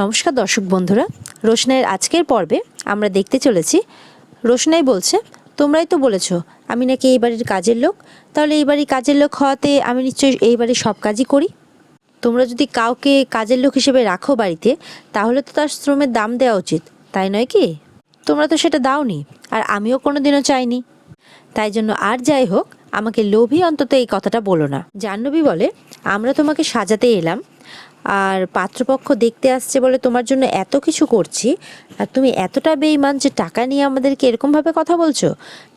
নমস্কার দর্শক বন্ধুরা, রোশনাইয়ের আজকের পর্বে আমরা দেখতে চলেছি। রোশনাই বলছে, তোমরাই তো বলেছো আমি নাকি এই বাড়ির কাজের লোক, তাহলে এই বাড়ির কাজের লোক হওয়াতে আমি নিশ্চয়ই এই বাড়ির সব কাজই করি। তোমরা যদি কাউকে কাজের লোক হিসেবে রাখো বাড়িতে, তাহলে তো তার শ্রমের দাম দেওয়া উচিত, তাই নয় কি? তোমরা তো সেটা দাওনি, আর আমিও কোনোদিনও চাইনি। তাই জন্য আর যাই হোক, আমাকে লোভী অন্তত এই কথাটা বলো না। জাহ্নবী বলে, আমরা তোমাকে সাজাতে এলাম, আর পাত্রপক্ষ দেখতে আসছে বলে তোমার জন্য এত কিছু করছি, আর তুমি এতটা বেঈমান যে টাকা নিয়ে আমাদেরকে এরকমভাবে কথা বলছো।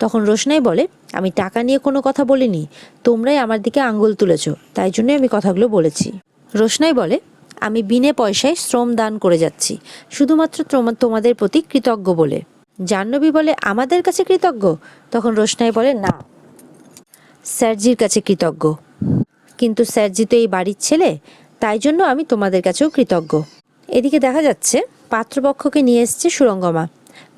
তখন রোশনাই বলে, আমি টাকা নিয়ে কোনো কথা বলিনি, তোমরাই আমার দিকে আঙ্গুল তুলেছো, তাই জন্যই আমি কথাগুলো বলেছি। রোশনাই বলে, আমি বিনে পয়সায় শ্রম দান করে যাচ্ছি, শুধুমাত্র তোমাদের প্রতি কৃতজ্ঞ বলে। জাহ্নবী বলে, আমাদের কাছে কৃতজ্ঞ? তখন রোশনাই বলে, না, স্যারজির কাছে কৃতজ্ঞ। কিন্তু স্যারজি তো এই বাড়ির ছেলে, তাই জন্য আমি তোমাদের কাছেও কৃতজ্ঞ। এদিকে দেখা যাচ্ছে পাত্রপক্ষকে নিয়ে এসছে সুরঙ্গমা।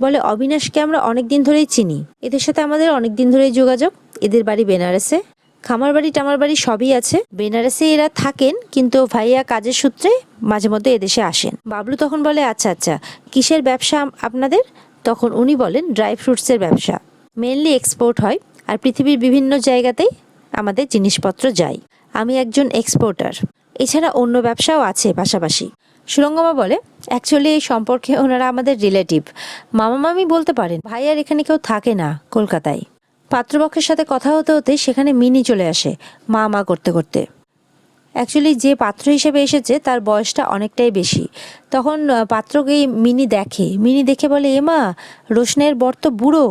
বলে, অবিনাশকে আমরা অনেক দিন ধরেই চিনি, এদের সাথে আমাদের অনেক দিন ধরেই যোগাযোগ। এদের বাড়ি বেনারসে, খামার বাড়ি টামার বাড়ি সবই আছে। বেনারসে এরা থাকেন, কিন্তু ভাইয়া কাজের সূত্রে মাঝে মধ্যে এদেশে আসেন। বাবলু তখন বলে, আচ্ছা আচ্ছা, কিসের ব্যবসা আপনাদের? তখন উনি বলেন, ড্রাই ফ্রুটসের ব্যবসা, মেনলি এক্সপোর্ট হয়, আর পৃথিবীর বিভিন্ন জায়গাতেই আমাদের জিনিসপত্র যায়। আমি একজন এক্সপোর্টার, এছাড়া অন্য ব্যবসাও আছে পাশাপাশি। সুরঙ্গমা বলে, অ্যাকচুয়ালি এই সম্পর্কে ওনারা আমাদের রিলেটিভ, মামা মামি বলতে পারেন। ভাই আর এখানে কেউ থাকে না কলকাতায়। পাত্রপক্ষের সাথে কথা হতে হতে সেখানে মিনি চলে আসে, মা মা করতে করতে। অ্যাকচুয়ালি যে পাত্র হিসেবে এসেছে তার বয়সটা অনেকটাই বেশি। তখন পাত্রকেই মিনি দেখে বলে, এ মা, রোশনাইয়ের বর তো বুড়ো।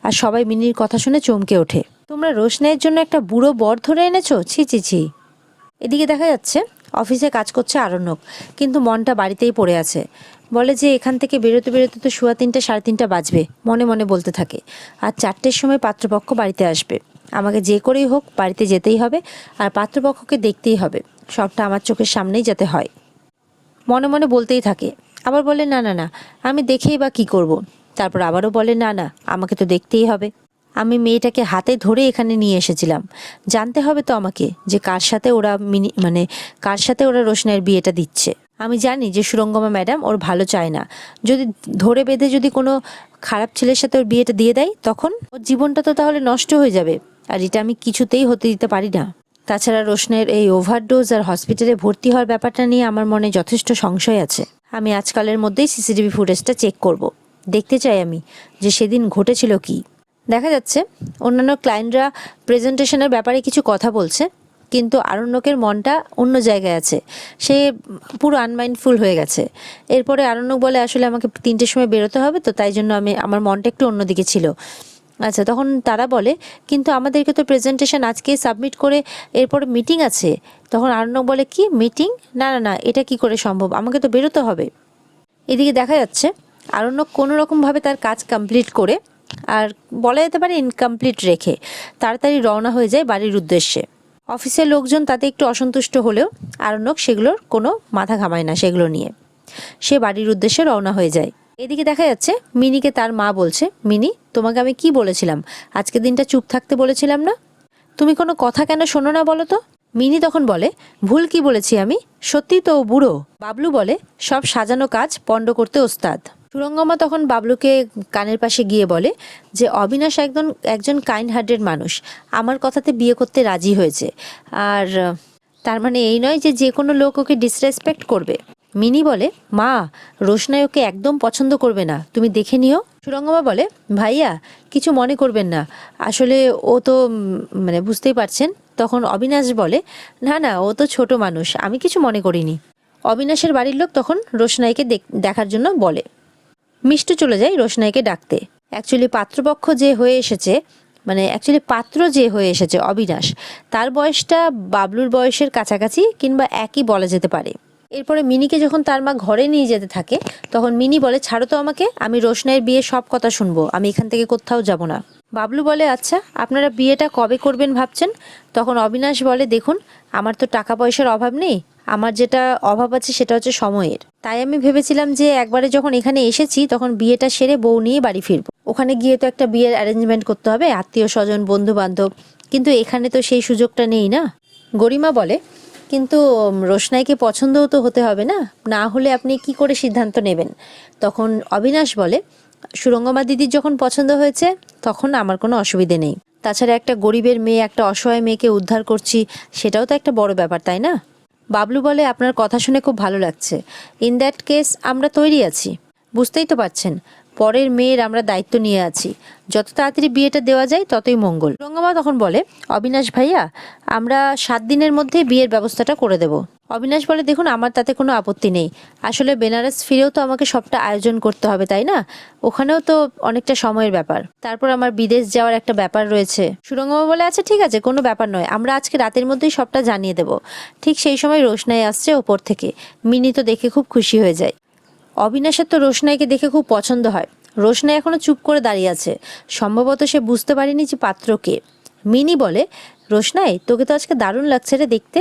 আর সবাই মিনির কথা শুনে চমকে ওঠে। তোমরা রোশনাইয়ের জন্য একটা বুড়ো বর ধরে এনেছো? ছি ছি ছি। এদিকে দেখা যাচ্ছে অফিসে কাজ করছে আরণ্যক, কিন্তু মনটা বাড়িতেই পড়ে আছে। বলে যে এখান থেকে বেরোতে বেরোতে তো 3:15 3:30 বাজবে, মনে মনে বলতে থাকে। আর 4টের সময় পাত্রপক্ষ বাড়িতে আসবে, আমাকে যে করেই হোক বাড়িতে যেতেই হবে, আর পাত্রপক্ষকে দেখতেই হবে, সবটা আমার চোখের সামনেই যাতে হয়। মনে মনে বলতেই থাকে। আবার বলে, না না না, আমি দেখেই বা কী করব। তারপর আবারও বলে, না না, আমাকে তো দেখতেই হবে। আমি মেয়েটাকে হাতে ধরে এখানে নিয়ে এসেছিলাম, জানতে হবে তো আমাকে যে কার সাথে ওরা রোশনাইয়ের বিয়েটা দিচ্ছে। আমি জানি যে সুরঙ্গমা ম্যাডাম ওর ভালো চায় না। যদি ধরে বেঁধে যদি কোনো খারাপ ছেলের সাথে ওর বিয়েটা দিয়ে দেয়, তখন ওর জীবনটা তো তাহলে নষ্ট হয়ে যাবে, আর এটা আমি কিছুতেই হতে দিতে পারি না। তাছাড়া রোশনাইয়ের এই ওভারডোজ আর হসপিটালে ভর্তি হওয়ার ব্যাপারটা নিয়ে আমার মনে যথেষ্ট সংশয় আছে। আমি আজকালের মধ্যেই সিসিটিভি ফুটেজটা চেক করব, দেখতে চাই আমি যে সেদিন ঘটেছিল কি। দেখা যাচ্ছে অন্যান্য ক্লায়েন্টরা প্রেজেন্টেশনের ব্যাপারে কিছু কথা বলছে, কিন্তু আরণ্যকের মনটা অন্য জায়গায় আছে, সে পুরো আনমাইন্ডফুল হয়ে গেছে। এরপরে আরণ্যক বলে, আসলে আমাকে 3টের সময় বেরোতে হবে, তো তাই জন্য আমার মনটা একটু অন্যদিকে ছিল। আচ্ছা, তখন তারা বলে, কিন্তু আমাদেরকে তো প্রেজেন্টেশন আজকে সাবমিট করে এরপরে মিটিং আছে। তখন আরণ্যক বলে, কি মিটিং? না না না, এটা কি করে সম্ভব, আমাকে তো বেরোতে হবে। এদিকে দেখা যাচ্ছে আরণ্যক কোনো রকমভাবে তার কাজ কমপ্লিট করে, আর বলা যেতে পারে ইনকমপ্লিট রেখে, তাড়াতাড়ি রওনা হয়ে যায় বাড়ির উদ্দেশ্যে। অফিসের লোকজন তাতে একটু অসন্তুষ্ট হলেও আরণ্যক সেগুলোর কোনো মাথা ঘামায় না, সেগুলো নিয়ে সে বাড়ির উদ্দেশ্যে রওনা হয়ে যায়। এদিকে দেখা যাচ্ছে মিনিকে তার মা বলছে, মিনি, তোমাকে আমি কি বলেছিলাম? আজকে দিনটা চুপ থাকতে বলেছিলাম না? তুমি কোনো কথা কেন শোনো না বলো তো? মিনি তখন বলে, ভুল কি বলেছি আমি? সত্যি তো ও বুড়ো। বাবলু বলে, সব সাজানো কাজ পণ্ড করতে ওস্তাদ। সুরঙ্গমা তখন বাবলুকে কানের পাশে গিয়ে বলে যে অবিনাশ একজন কাইন্ড হার্টেড মানুষ, আমার কথাতে বিয়ে করতে রাজি হয়েছে। আর তার মানে এই নয় যে যে কোনো লোক ওকে ডিসরেসপেক্ট করবে। মিনি বলে, মা, রোশনাই ওকে একদম পছন্দ করবে না, তুমি দেখে নিও। সুরঙ্গমা বলে, ভাইয়া কিছু মনে করবেন না, আসলে ও তো মানে বুঝতেই পারছেন। তখন অবিনাশ বলে, না না, ও তো ছোট মানুষ, আমি কিছু মনে করিনি। অবিনাশের বাড়ির লোক তখন রোশনাইকে দেখার জন্য বলে। মিষ্টু চলে যায় রোশনাইকে ডাকতে। অ্যাকচুয়ালি পাত্র যে হয়ে এসেছে অবিনাশ, তার বয়সটা বাবলুর বয়সের কাছাকাছি কিংবা একই বলা যেতে পারে। এরপরে মিনিকে যখন তার মা ঘরে নিয়ে যেতে থাকে, তখন মিনি বলে, ছাড়ো তো আমাকে, আমি রোশনাইয়ের বিয়ের সব কথা শুনবো, আমি এখান থেকে কোথাও যাব না। বাবলু বলে, আচ্ছা আপনারা বিয়েটা কবে করবেন ভাবছেন? তখন অবিনাশ বলে, দেখুন, আমার তো টাকা পয়সার অভাব নেই, আমার যেটা অভাব আছে সেটা হচ্ছে সময়ের। তাই আমি ভেবেছিলাম যে একবারে যখন এখানে এসেছি তখন বিয়েটা সেরে বউ নিয়ে বাড়ি ফিরবো। ওখানে গিয়ে তো একটা বিয়ের অ্যারেঞ্জমেন্ট করতে হবে, আত্মীয় স্বজন বন্ধু বান্ধব, কিন্তু এখানে তো সেই সুযোগটা নেই না। গরিমা বলে, কিন্তু রোশনাইকে পছন্দও তো হতে হবে না, না হলে আপনি কি করে সিদ্ধান্ত নেবেন? তখন অবিনাশ বলে, সুরঙ্গমা দিদির যখন পছন্দ হয়েছে তখন আমার কোনো অসুবিধে নেই। তাছাড়া একটা গরিবের মেয়ে, একটা অসহায় মেয়েকে উদ্ধার করছি, সেটাও তো একটা বড় ব্যাপার, তাই না? বাবলু বলে, আপনার কথা শুনে খুব ভালো লাগছে। ইন দ্যাট কেস আমরা তৈরি আছি। বুঝতেই তো পারছেন, পরের মেয়ের আমরা দায়িত্ব নিয়ে আছি। যত তাড়াতাড়ি বিয়েটা দেওয়া যায় ততই মঙ্গল। রঙ্গমা তখন বলে, অবিনাশ ভাইয়া, আমরা 7 দিনের মধ্যে বিয়ের ব্যবস্থাটা করে দেব। অবিনাশ বলে, দেখুন আমার তাতে কোনো আপত্তি নেই। আসলে বেনারস ফিরেও তো আমাকে সবটা আয়োজন করতে হবে, তাই না? ওখানেও তো অনেকটা সময়ের ব্যাপার। তারপর আমার বিদেশ যাওয়ার একটা ব্যাপার রয়েছে। সুরঙ্গমা বলে, আচ্ছা ঠিক আছে, কোনো ব্যাপার নয়, আমরা আজকে রাতের মধ্যেই সবটা জানিয়ে দেব। ঠিক সেই সময় রোশনাই আসছে ওপর থেকে। মিনি তো দেখে খুব খুশি হয়ে যায়। অবিনাশের তো রোশনাইকে দেখে খুব পছন্দ হয়। রোশনাই এখনো চুপ করে দাঁড়িয়ে আছে, সম্ভবত সে বুঝতে পারেনি যে পাত্র কে। মিনি বলে, রোশনাই তোকে তো আজকে দারুণ লাগছে রে দেখতে,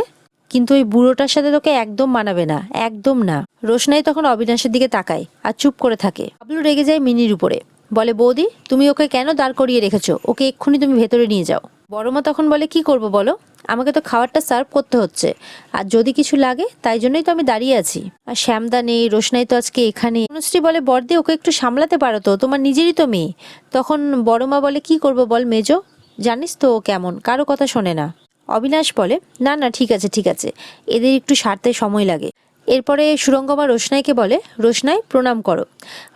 কিন্তু ওই বুড়োটার সাথে তোকে একদম মানাবে না, একদম না। রোশনাই তখন অবিনাশের দিকে তাকায় আর চুপ করে থাকে। বাবলু রেগে যায় মিনির উপরে, বলে, বৌদি তুমি ওকে কেন দাঁড় করিয়ে রেখেছো? ওকে এক্ষুনি তুমি ভেতরে নিয়ে যাও। বড়মা তখন বলে, কি করব বলো, আমাকে তো খাবারটা সার্ভ করতে হচ্ছে, আর যদি কিছু লাগে তাই জন্যই তো আমি দাঁড়িয়ে আছি। আর শ্যামদা নেই, রোশনাই তো আজকে এখানে। অনুশ্রী বলে, বড়দি ওকে একটু সামলাতে পারো তো, তোমার নিজেরই তো মেয়ে। তখন বড়মা বলে, কি করব বল মেজো, জানিস তো ও কেমন, কারো কথা শোনে না। অবিনাশ বলে, না না ঠিক আছে ঠিক আছে, এদের একটু সারতে সময় লাগে। এরপরে সুরঙ্গমা রোশনাইকে বলে, রোশনাই প্রণাম করো।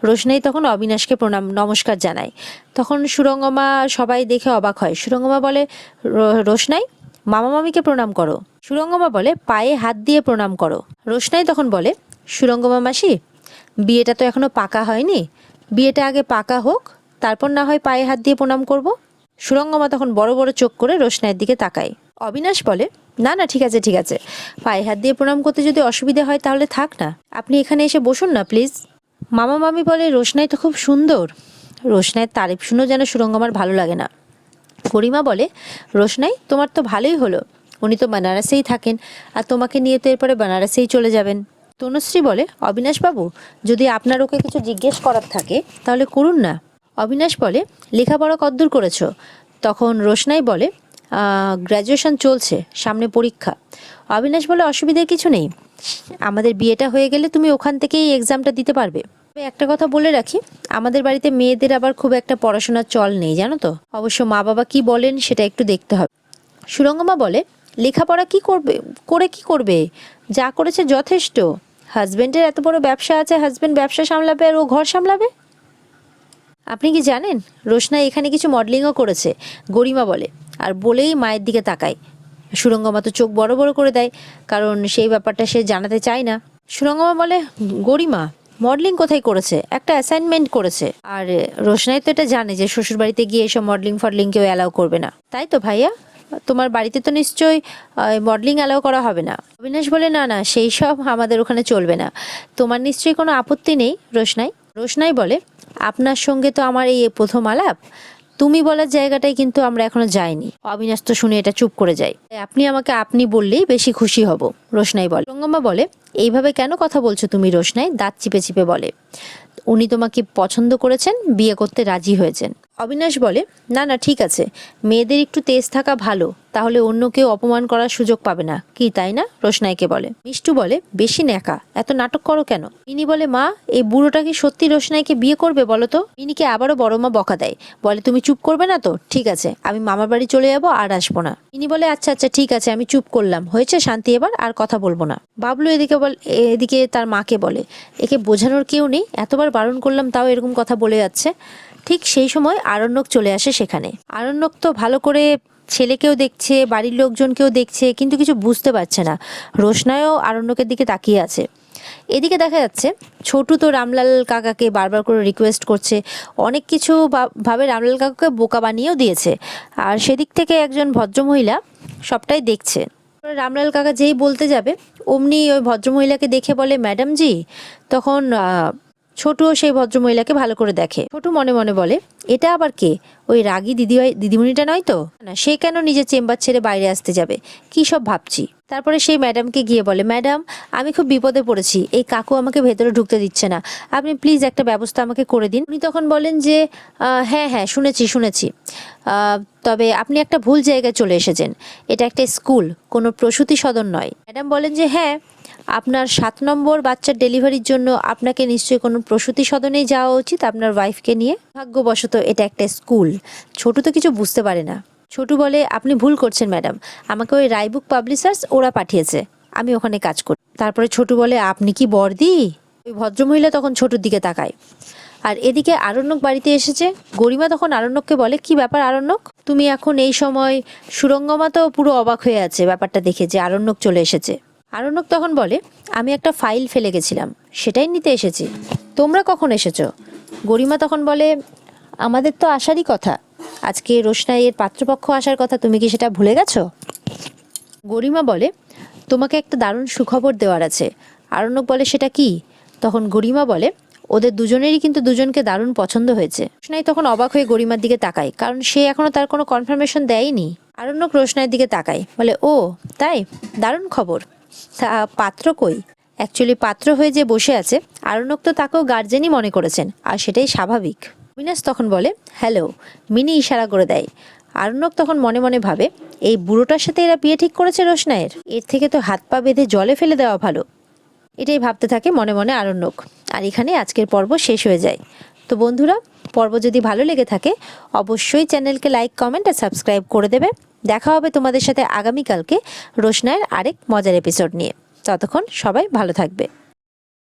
রোশনাই তখন অবিনাশকে নমস্কার জানায়। তখন সুরঙ্গমা সবাই দেখে অবাক হয়। সুরঙ্গমা বলে, রোশনাই মামা মামিকে প্রণাম করো। সুরঙ্গমা বলে, পায়ে হাত দিয়ে প্রণাম করো। রোশনাই তখন বলে, সুরঙ্গমা মাসি, বিয়েটা তো এখনো পাকা হয়নি, বিয়েটা আগে পাকা হোক, তারপর না হয় পায়ে হাত দিয়ে প্রণাম করব। সুরঙ্গমা তখন বড় বড় চোখ করে রোশনাইয়ের দিকে তাকায়। অবিনাশ বলে, না না ঠিক আছে ঠিক আছে, পায়ে হাত দিয়ে প্রণাম করতে যদি অসুবিধা হয় তাহলে থাক না, আপনি এখানে এসে বসুন না প্লিজ। মামা মামি বলে, রোশনাই তো খুব সুন্দর। রোশনাইয়ের তারিফ শুনেও যেন সুরঙ্গমার ভালো লাগে না। গরিমা বলে, রোশনাই তোমার তো ভালোই হলো, উনি তো বেনারসেই থাকেন, আর তোমাকে নিয়ে তো এরপরে বেনারসেই চলে যাবেন। তনুশ্রী বলে, অবিনাশবাবু যদি আপনার ওকে কিছু জিজ্ঞেস করার থাকে তাহলে করুন না। অবিনাশ বলে, লেখাপড়া কতদূর করেছো? তখন রোশনাই বলে, গ্র্যাজুয়েশন চলছে, সামনে পরীক্ষা। অবিনাশ বলে, অসুবিধার কিছু নেই, আমাদের বিয়েটা হয়ে গেলে তুমি ওখান থেকেই এক্সামটা দিতে পারবে। তবে একটা কথা বলে রাখি, আমাদের বাড়িতে মেয়েদের আবার খুব একটা পড়াশোনার চল নেই জানো তো, অবশ্য মা বাবা কি বলেন সেটা একটু দেখতে হবে। সুরঙ্গমা বলে, লেখাপড়া কি করবে, করে কি করবে, যা করেছে যথেষ্ট। হাজবেন্ডের এত বড় ব্যবসা আছে, হাজবেন্ড ব্যবসা সামলাবে আর ও ঘর সামলাবে। আপনি কি জানেন রোশনা এখানে কিছু মডেলিংও করেছে? গরিমা বলে, আর বলেই মায়ের দিকে তাকায়। সুরঙ্গমা তো চোখ বড় বড় করে দেয়, কারণ সেই ব্যাপারটা সে জানাতে চায় না। সুরঙ্গমা বলে, গরিমা মডেলিং কোথায় করেছে, একটা অ্যাসাইনমেন্ট করেছে। আর রোশনাই তো এটা জানে যে শ্বশুরবাড়িতে গিয়ে এসব মডেলিং ফডলিং কেউ অ্যালাউ করবে না, তাই তো ভাইয়া? তোমার বাড়িতে তো নিশ্চয়ই মডেলিং অ্যালাউ করা হবে না। অবিনাশ বলে, না না সেই সব আমাদের ওখানে চলবে না। তোমার নিশ্চয়ই কোনো আপত্তি নেই রোশনাই? রোশনাই বলে, আপনার সঙ্গে তো আমার এই প্রথম আলাপ, তুমি বলার জায়গাটাই কিন্তু আমরা এখনো যাইনি। অবিনাশ তো শুনে এটা চুপ করে যায়। আপনি আমাকে আপনি বললেই বেশি খুশি হব, রোশনাই বলে। রঙ্গমা বলে, এইভাবে কেন কথা বলছো তুমি রোশনাই? দাঁত চিপে চিপে বলে, উনি তোমাকে পছন্দ করেছেন, বিয়ে করতে রাজি হয়েছেন। অবিনাশ বলে, না না ঠিক আছে, মেয়েদের একটু তেজ থাকা ভালো, তাহলে অন্য কেউ অপমান করার সুযোগ পাবে না, কি তাই না? রোশনাইকে বলে। মিষ্টু বলে, বেশি ন্যাকা, এত নাটক করো কেন? মিনি বলে, মা এই বুড়োটা কি সত্যি রোশনাইকে বিয়ে করবে বলো তো? মিনিকে আবারও বড় মা বকা দেয়, বলে, তুমি চুপ করবে না তো? ঠিক আছে, আমি মামার বাড়ি চলে যাবো, আর আসবো না। মিনি বলে, আচ্ছা আচ্ছা ঠিক আছে, আমি চুপ করলাম, হয়েছে শান্তি, এবার আর কথা বলবো না। বাবলু এদিকে তার মাকে বলে, একে বোঝানোর কেউ নেই, এতবার বারণ করলাম তাও এরকম কথা বলে যাচ্ছে। ঠিক সেই সময় আরণ্যক চলে আসে সেখানে। আরণ্যক তো ভালো করে ছেলেকেও দেখছে, বাড়ির লোকজনকেও দেখছে, কিন্তু কিছু বুঝতে পারছে না। রোশনাইও আরণ্যকের দিকে তাকিয়ে আছে। এদিকে দেখা যাচ্ছে ছোটু তো রামলাল কাকাকে বারবার করে রিকোয়েস্ট করছে, অনেক কিছু ভাবে রামলাল কাকাকে বোকা বানিয়েও দিয়েছে। আর সেদিক থেকে একজন ভদ্রমহিলা সবটাই দেখছে। রামলাল কাকা যেই বলতে যাবে অমনি ওই ভদ্রমহিলাকে দেখে বলে, ম্যাডাম জি। তখন ছোটুও সেই ভদ্রমহিলাকে ভালো করে দেখে। ছোটু মনে মনে বলে, এটা আবার কে? ওই রাগী দিদিমণিটা নয় তো? না, সে কেন নিজের চেম্বার ছেড়ে বাইরে আসতে যাবে? কী সব ভাবছি। তারপরে সেই ম্যাডামকে গিয়ে বলে, ম্যাডাম আমি খুব বিপদে পড়েছি, এই কাকু আমাকে ভেতরে ঢুকতে দিচ্ছে না, আপনি প্লিজ একটা ব্যবস্থা আমাকে করে দিন। উনি তখন বলেন যে হ্যাঁ হ্যাঁ শুনেছি, তবে আপনি একটা ভুল জায়গায় চলে এসেছেন, এটা একটা স্কুল, কোনো প্রসূতি সদন নয়। ম্যাডাম বলেন যে হ্যাঁ, আপনার 7 নম্বর বাচ্চার ডেলিভারির জন্য আপনাকে নিশ্চয়ই কোনো প্রসূতি সদনেই যাওয়া উচিত আপনার ওয়াইফকে নিয়ে। ভাগ্যবশত এটা একটা স্কুল। ছোটু তো কিছু বুঝতে পারে না। ছোটু বলে, আপনি ভুল করছেন ম্যাডাম, আমাকে ওই রায়বুক পাবলিশার্স ওরা পাঠিয়েছে, আমি ওখানে কাজ করি। তারপরে ছোটু বলে, আপনি কি বর্দি? ওই ভদ্রমহিলা তখন ছোটুর দিকে তাকায়। আর এদিকে আরণ্যক বাড়িতে এসেছে। গরিমা তখন আরণ্যককে বলে, কি ব্যাপার আরণ্যক, তুমি এখন এই সময়? সুরঙ্গমা তো পুরো অবাক হয়ে আছে ব্যাপারটা দেখে যে আরণ্যক চলে এসেছে। আরণ্যক তখন বলে, আমি একটা ফাইল ফেলে গেছিলাম, সেটাই নিতে এসেছি। তোমরা কখন এসেছো? গরিমা তখন বলে, আমাদের তো আসারই কথা, আজকে রোশনাইয়ের পাত্রপক্ষ আসার কথা, তুমি কি সেটা ভুলে গেছো? গরিমা বলে, তোমাকে একটা দারুণ সুখবর দেওয়ার আছে। আরণ্যক বলে, সেটা কি? তখন গরিমা বলে, ওদের দুজনেরই কিন্তু দুজনকে দারুণ পছন্দ হয়েছে। রোশনাই তখন অবাক হয়ে গরিমার দিকে তাকায়, কারণ সে এখনো তার কোনো কনফার্মেশন দেয়নি। আরণ্যক রোশনাইয়ের দিকে তাকায়, বলে, ও তাই, দারুণ খবর। তা পাত্র কই? অ্যাকচুয়ালি পাত্র হয়ে যে বসে আছে, আরণ্যক তো তাকেও গার্জেনই মনে করেছেন, আর সেটাই স্বাভাবিক। অবিনাশ তখন বলে, হ্যালো। মিনি ইশারা করে দেয়। আরণ্যক তখন মনে মনে ভাবে, এই বুড়োটার সাথে এরা বিয়ে ঠিক করেছে রোশনাইয়ের, এর থেকে তো হাত পা বেঁধে জলে ফেলে দেওয়া ভালো। এটাই ভাবতে থাকে মনে মনে আরণ্যক। আর এখানে আজকের পর্ব শেষ হয়ে যায়। তো বন্ধুরা, পর্ব যদি ভালো লেগে থাকে অবশ্যই চ্যানেলকে লাইক, কমেন্ট আর সাবস্ক্রাইব করে দেবে। দেখা হবে তোমাদের সাথে আগামীকালকে রোশনাইয়ের আরেক মজার এপিসোড নিয়ে। ততক্ষণ সবাই ভালো থাকবে।